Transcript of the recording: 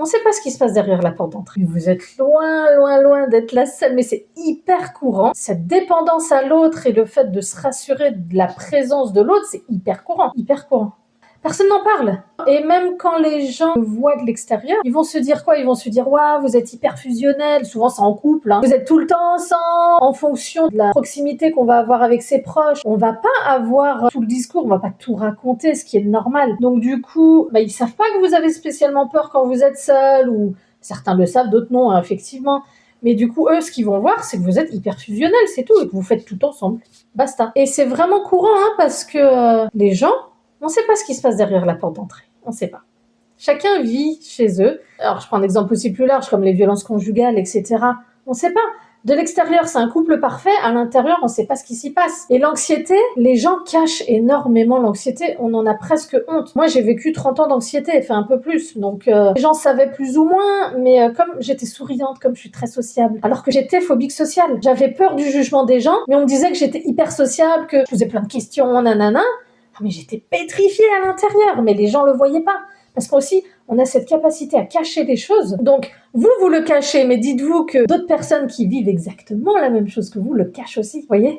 On sait pas ce qui se passe derrière la porte d'entrée. Vous êtes loin, loin, loin d'être la seule, mais c'est hyper courant. Cette dépendance à l'autre et le fait de se rassurer de la présence de l'autre, c'est hyper courant, hyper courant. Personne n'en parle. Et même quand les gens le voient de l'extérieur, ils vont se dire quoi? Ils vont se dire, waouh, vous êtes hyper fusionnels. Souvent, c'est en couple, hein. Vous êtes tout le temps ensemble. En fonction de la proximité qu'on va avoir avec ses proches, on va pas avoir tout le discours, on va pas tout raconter, ce qui est normal. Donc, du coup, ils savent pas que vous avez spécialement peur quand vous êtes seul, ou certains le savent, d'autres non, hein, effectivement. Mais du coup, eux, ce qu'ils vont voir, c'est que vous êtes hyper fusionnels, c'est tout, et que vous faites tout ensemble. Basta. Et c'est vraiment courant, hein, parce que les gens, on ne sait pas ce qui se passe derrière la porte d'entrée. On ne sait pas. Chacun vit chez eux. Alors, je prends un exemple aussi plus large, comme les violences conjugales, etc. On ne sait pas. De l'extérieur, c'est un couple parfait. À l'intérieur, on ne sait pas ce qui s'y passe. Et l'anxiété, les gens cachent énormément l'anxiété. On en a presque honte. Moi, j'ai vécu 30 ans d'anxiété, enfin un peu plus. Donc, les gens savaient plus ou moins, mais comme j'étais souriante, comme je suis très sociable, alors que j'étais phobique sociale. J'avais peur du jugement des gens, mais on me disait que j'étais hyper sociable, que je posais plein de questions, nanana. Mais j'étais pétrifiée à l'intérieur, mais les gens le voyaient pas. Parce qu'aussi, on a cette capacité à cacher des choses. Donc, vous le cachez, mais dites-vous que d'autres personnes qui vivent exactement la même chose que vous le cachent aussi, voyez ?